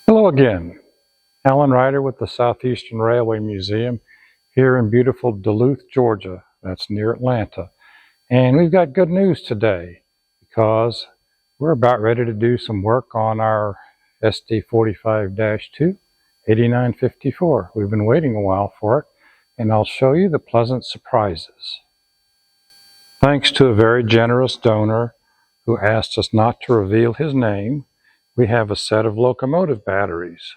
Hello again, Alan Ryder with the Southeastern Railway Museum here in beautiful Duluth, Georgia. That's near Atlanta. And we've got good news today because we're about ready to do some work on our SD45-2 8954. We've been waiting a while for it, and I'll show you the pleasant surprises. Thanks to a very generous donor who asked us not to reveal his name, we have a set of locomotive batteries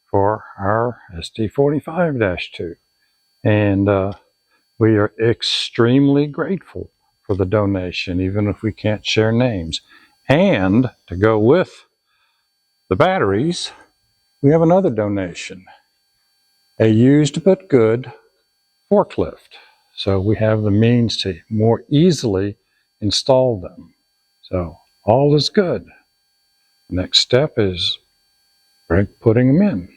for our SD45-2. And we are extremely grateful for the donation, even if we can't share names. And to go with the batteries, we have another donation, a used but good forklift. So we have the means to more easily install them. So all is good. Next step is putting them in.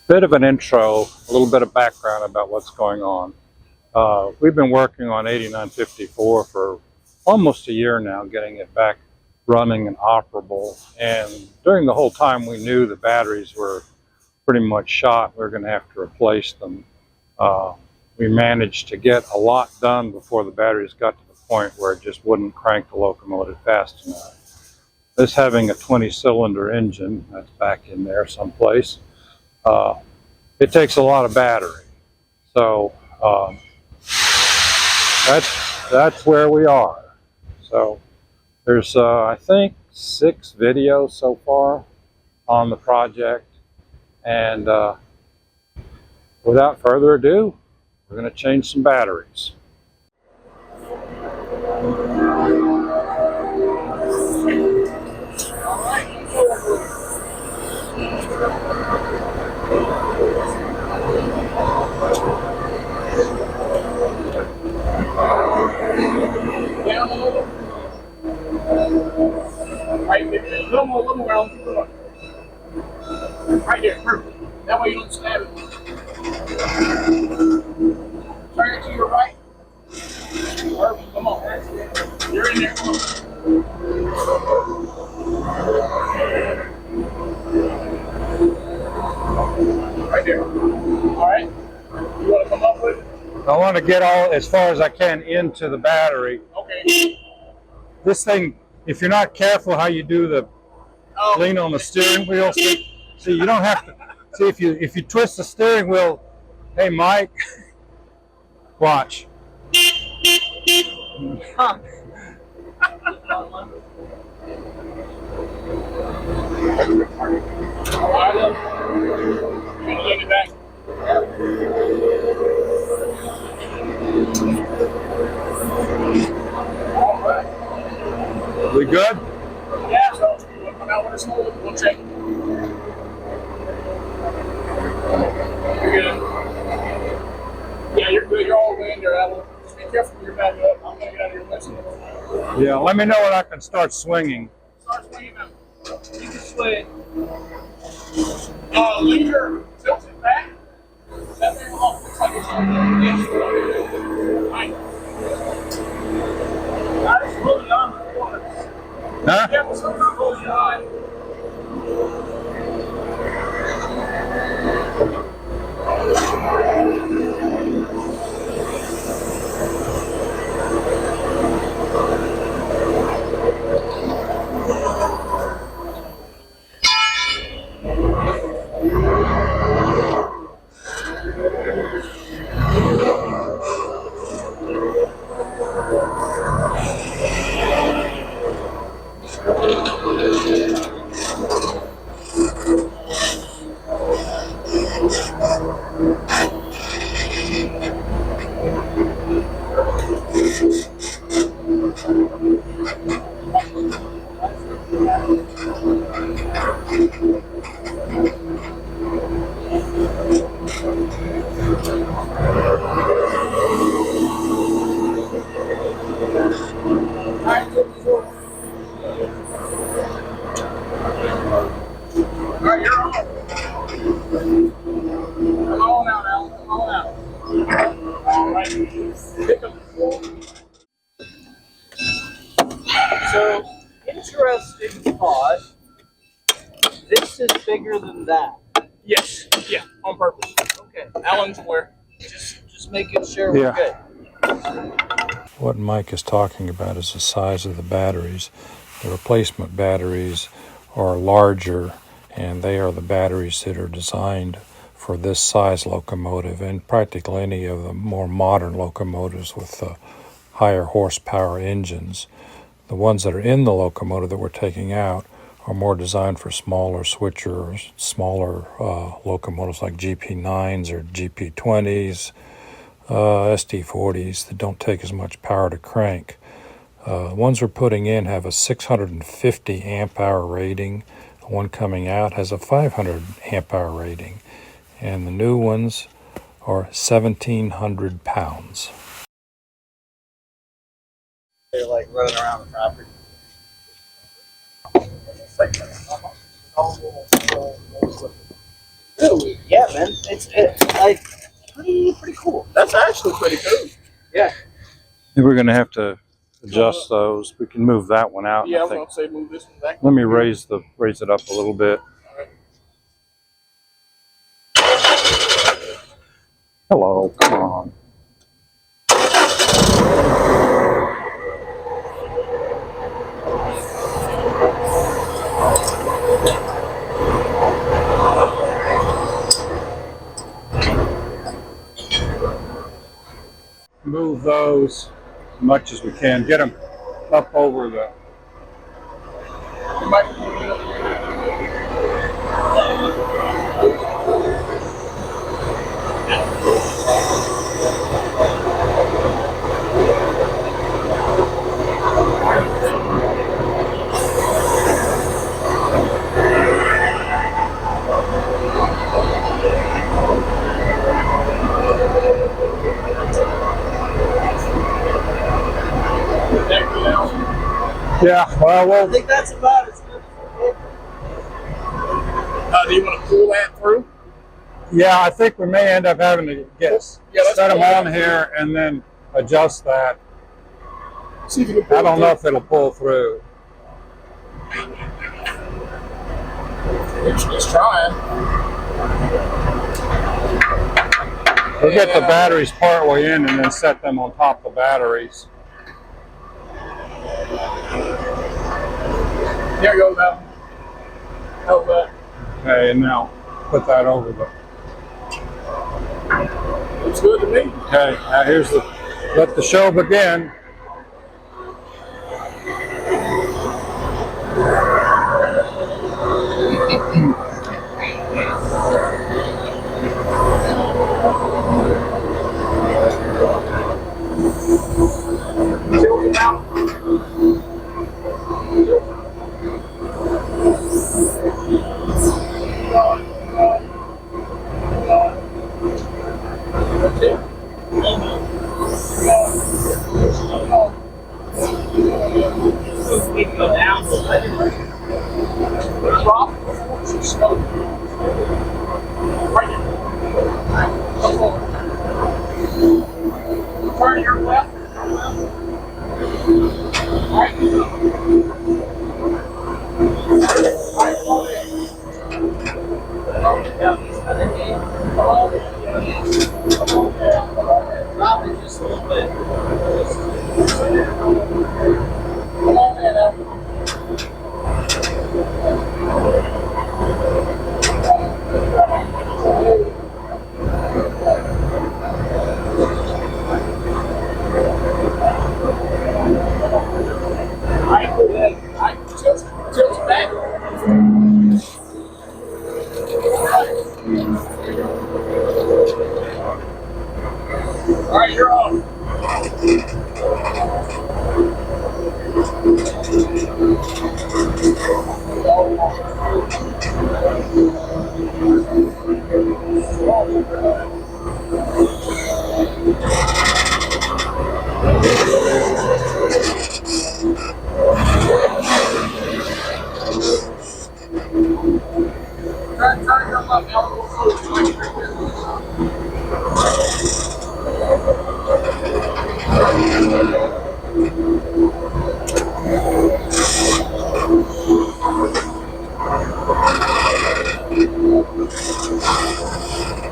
Bit of an intro, a little bit of background about what's going on. We've been working on 8954 for almost a year now, getting it back running and operable. And during the whole time, we knew the batteries were pretty much shot. We were going to have to replace them. We managed to get a lot done before the batteries got to the point where it just wouldn't crank the locomotive fast enough. This having a 20-cylinder engine, that's back in there someplace, it takes a lot of battery. So that's where we are. So there's, I think, 6 videos so far on the project. And without further ado, we're going to change some batteries. Right there, a little more around. Right there, perfect. That way you don't stab it. Turn it to your right. Perfect, come on. You're in there, come on. Right there. All right. You want to come up with it? I want to get all as far as I can into the battery. Okay. This thing, if you're not careful how you do the lean on the steering wheel, see you don't have to. See if you twist the steering wheel. Hey Mike, watch. Huh. All right, look. You're gonna get it back. All right. We good? Yeah, so you want to come out with a slow, we'll check. You're good. Yeah, you're good. You're all the way in there, Alan. Just be careful when you're back up. I'm going to get out of here next time. Yeah, let me know when I can start swinging. Start swinging out. You can swing. Leader, tilt it back. That thing will all looks like it's on there. Yes. Right. Now, it's really on the corners. Huh? Yeah, but sometimes close your eye. Alright, you're on. Come on out, Alan. Come on out. Alright. Pick up the floor. So, interesting thought. This this is bigger than that. Yes. Yeah. On purpose. Okay. Alan's aware. Just making sure we're good. What Mike is talking about is the size of the batteries. The replacement batteries are larger, and they are the batteries that are designed for this size locomotive and practically any of the more modern locomotives with higher horsepower engines. The ones that are in the locomotive that we're taking out are more designed for smaller switchers, smaller locomotives like GP9s or GP20s, SD40s that don't take as much power to crank. The ones we're putting in have a 650 amp hour rating. The one coming out has a 500 amp hour rating. And the new ones are 1,700 pounds. They're like running around the property. Really? Yeah, man. It's like pretty cool. That's actually pretty cool. Yeah. We're going to have to adjust those. We can move that one out. Yeah, I was going to say move this one back. Let me raise it up a little bit. Hello, come on. Move those as much as we can. Get them up over the. You might. Yeah, well, I think that's about as good as it. Do you want to pull that through? yeah, I think we may end up having to set them pull on here and then adjust that. See if you can pull I don't it know if it'll pull through. It's trying. We'll get the batteries partway in and then set them on top of the batteries. There you go, now. Help that. Okay, and now put that over the. Looks good to me. Okay, now here's the. Let the show begin. Tilt it out. We can go down. Drop. Slow. Right here. Come forward. Turn your left. Right. Right. Drop it just a little bit. Come on, man. Tilt back. All right, you're on. Turn your left elbow forward.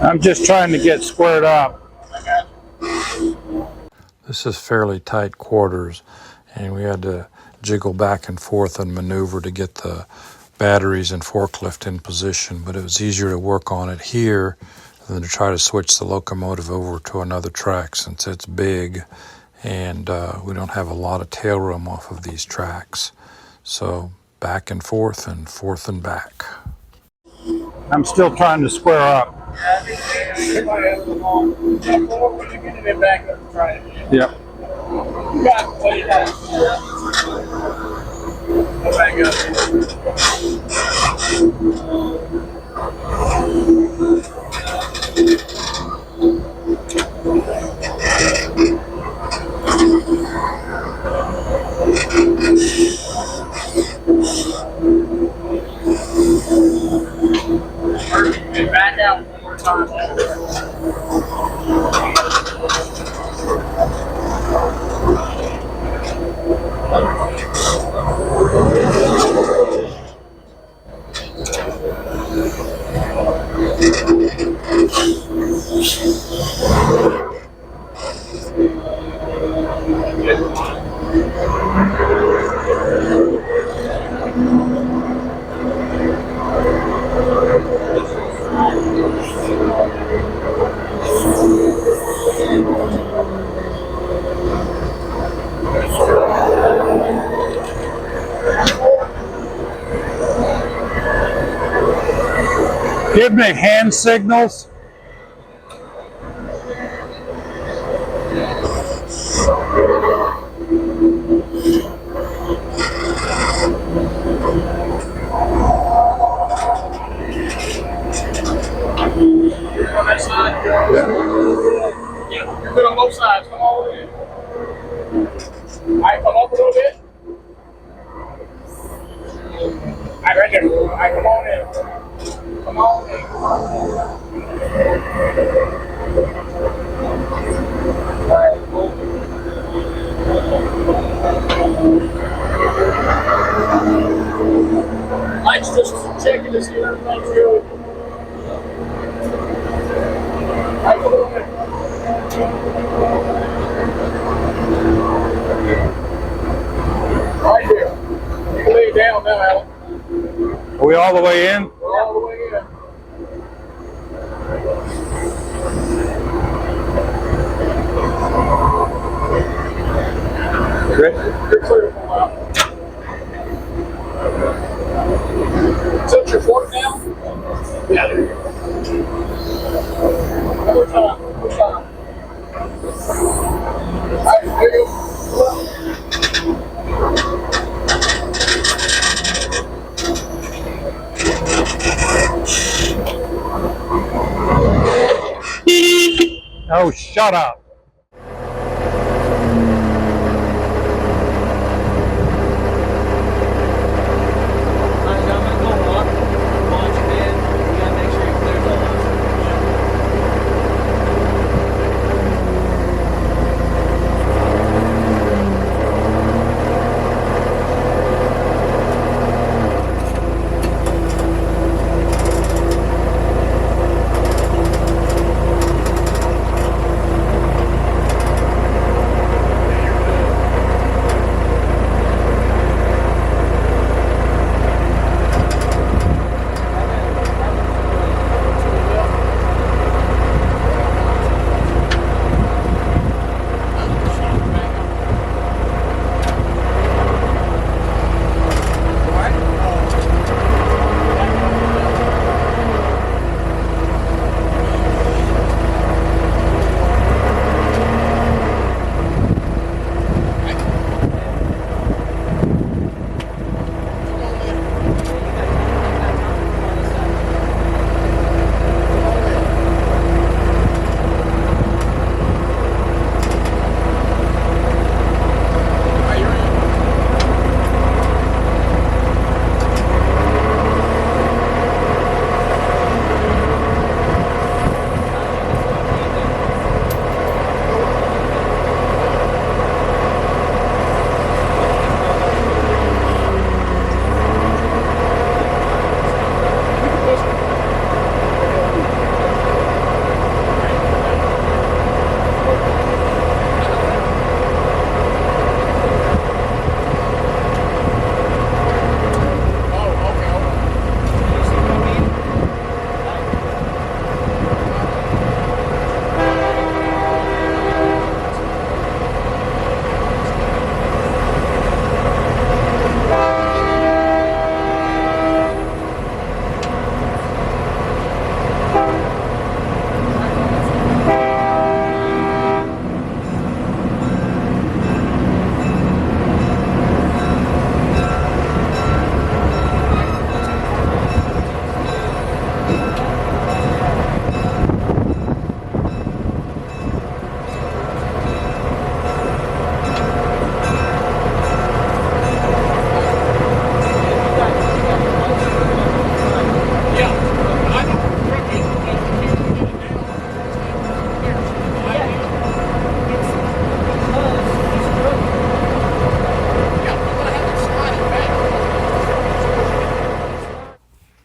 I'm just trying to get squared up. I got you. This is fairly tight quarters, and we had to jiggle back and forth and maneuver to get the batteries and forklift in position, but it was easier to work on it here than to try to switch the locomotive over to another track since it's big and we don't have a lot of tail room off of these tracks. So back and forth and back. I'm still trying to square up. You might have to long. When you get it back up and try it again. Yep. You got it. What do you got? Go back up. And back out one more time. Give me hand signals. On that side? Yeah, you're good on both sides. Come on in. All right, come up a little bit. All right, right there. All right, come on in. Come on in. All right, cool. Mike's just checking to see if everything's good. All right, come on in. Right there. You can lay it down now, Alan. Are we all the way in? We're all the way in. Great. You're clear to pull out. Tilt your fork down. Yeah, there you go. One more time. One more time. All right, there you go. Oh, shut up.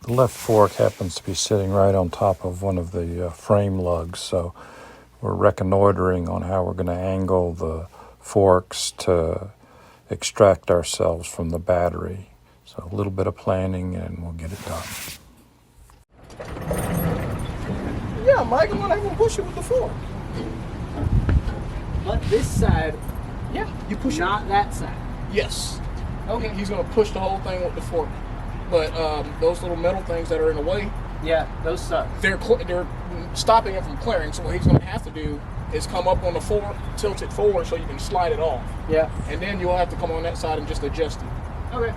The left fork happens to be sitting right on top of one of the frame lugs, so we're reconnoitering on how we're going to angle the forks to extract ourselves from the battery. So a little bit of planning and we'll get it done. Yeah, Mike, I'm gonna have him push it with the fork. But this side, Yeah, you push not that side. Yes. Okay. He's gonna push the whole thing with the fork. But those little metal things that are in the way, Yeah, those suck. they're stopping it from clearing. So what he's gonna have to do is come up on the fork, tilt it forward so you can slide it off, Yeah. and then you'll have to come on that side and just adjust it. Okay.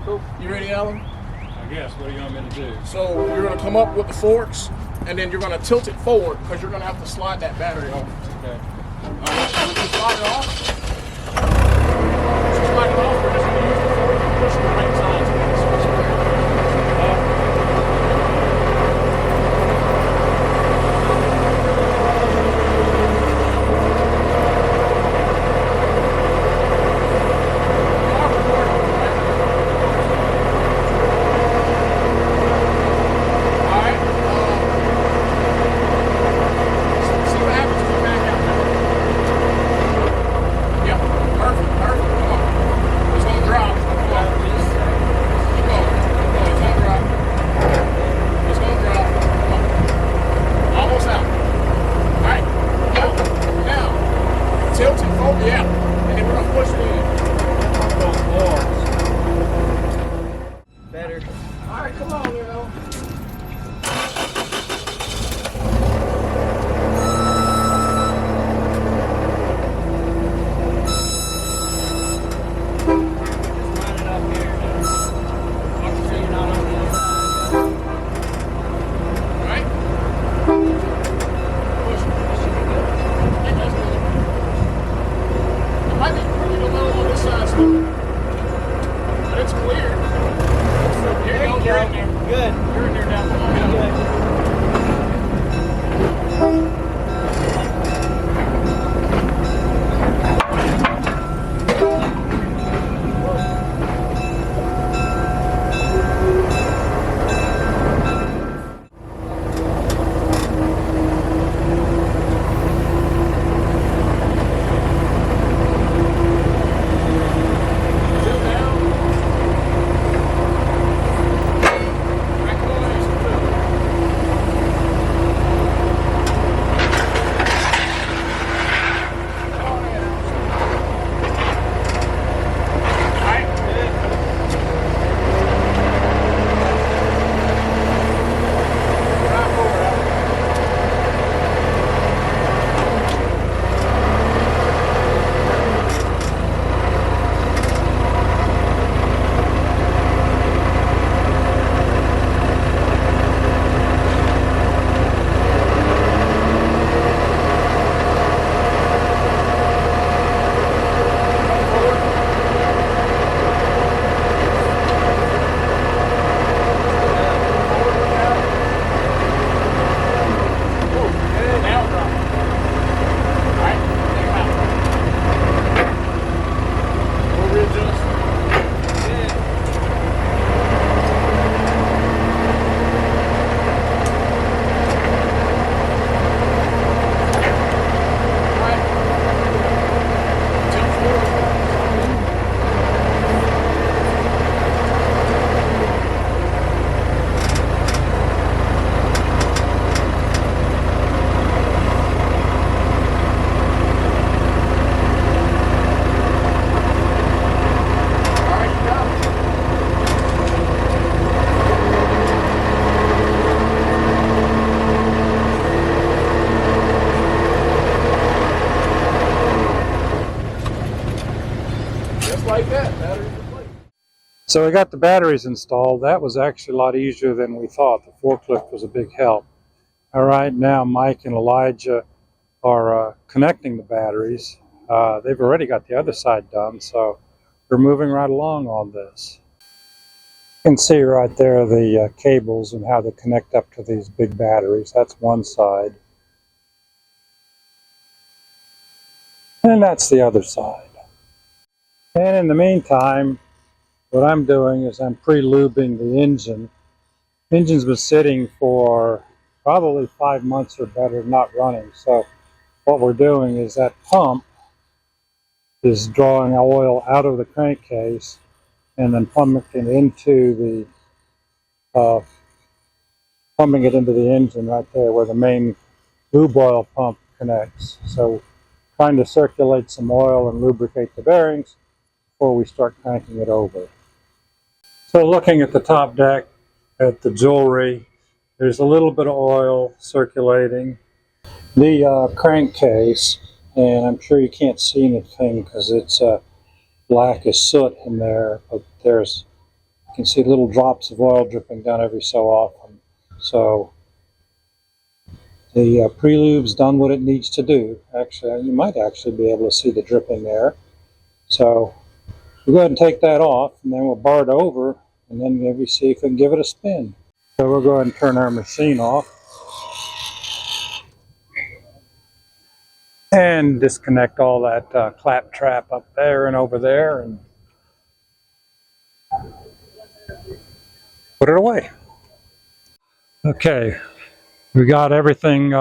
Cool. You ready, Alan? I guess, what do you want me to do? So you're gonna come up with the forks, and then you're gonna tilt it forward because you're gonna have to slide that battery off. Okay. So you slide it off. Slide it off. We're just gonna use the fork and push the right side so it's square. Better. All right, come on, you know. Just line it up here. So you're not on the inside. All right. Push it. That should be good. Yeah, that's good. It might be pretty low on this side still, but it's clear. There you go. Good. You're in there down below. Good. Sit down. Back on the exit too. Oh, man. All right. Drive forward, Alan. Now drop. All right, take him out. We'll readjust. All right. Tilt forward. All right, you got it. Just like that, battery's replaced. So we got the batteries installed. That was actually a lot easier than we thought. The forklift was a big help. All right, now Mike and Elijah are connecting the batteries. They've already got the other side done, so we're moving right along on this. You can see right there the cables and how they connect up to these big batteries. That's one side. And that's the other side. And in the meantime, what I'm doing is I'm pre-lubing the engine Engine's been sitting for probably 5 months or better, not running. So what we're doing is that pump is drawing oil out of the crankcase and then pumping it into the engine right there where the main lube oil pump connects. So trying to circulate some oil and lubricate the bearings before we start cranking it over. So looking at the top deck at the jewelry, there's a little bit of oil circulating. The crankcase, and I'm sure you can't see anything because it's black as soot in there, but you can see little drops of oil dripping down every so often. So the prelube's done what it needs to do. Actually, you might actually be able to see the dripping there. So we'll go ahead and take that off, and then we'll bar it over, and then maybe see if we can give it a spin. So we'll go ahead and turn our machine off and disconnect all that clap trap up there and over there and put it away. Okay, we got everything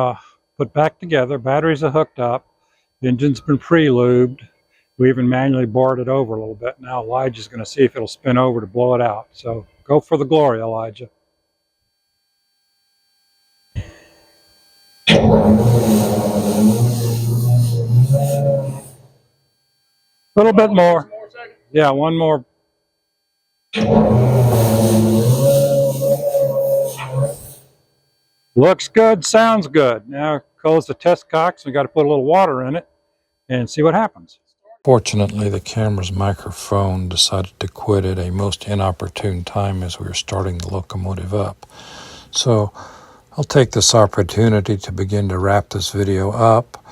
put back together. Batteries are hooked up. The engine's been pre-lubed. We even manually bored it over a little bit. Now Elijah's going to see if it'll spin over to blow it out. So go for the glory, Elijah. A little bit more. Yeah, one more. Looks good, sounds good. Now close the test cocks. We got to put a little water in it and see what happens. Fortunately, the camera's microphone decided to quit at a most inopportune time as we were starting the locomotive up. So I'll take this opportunity to begin to wrap this video up.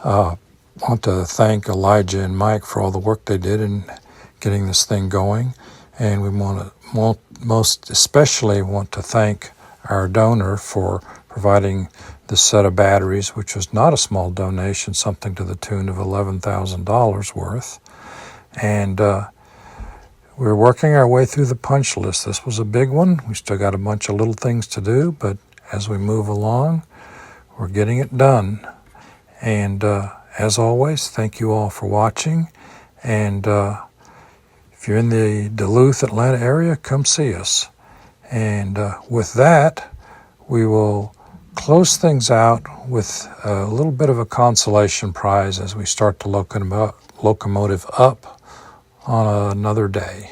I want to thank Elijah and Mike for all the work they did in getting this thing going. And we most especially want to thank our donor for providing this set of batteries, which was not a small donation, something to the tune of $11,000 worth. And we're working our way through the punch list. This was a big one. We still got a bunch of little things to do, but as we move along, we're getting it done. And as always, thank you all for watching. And if you're in the Duluth, Atlanta area, come see us. And with that, we will close things out with a little bit of a consolation prize as we start the locomotive up on another day.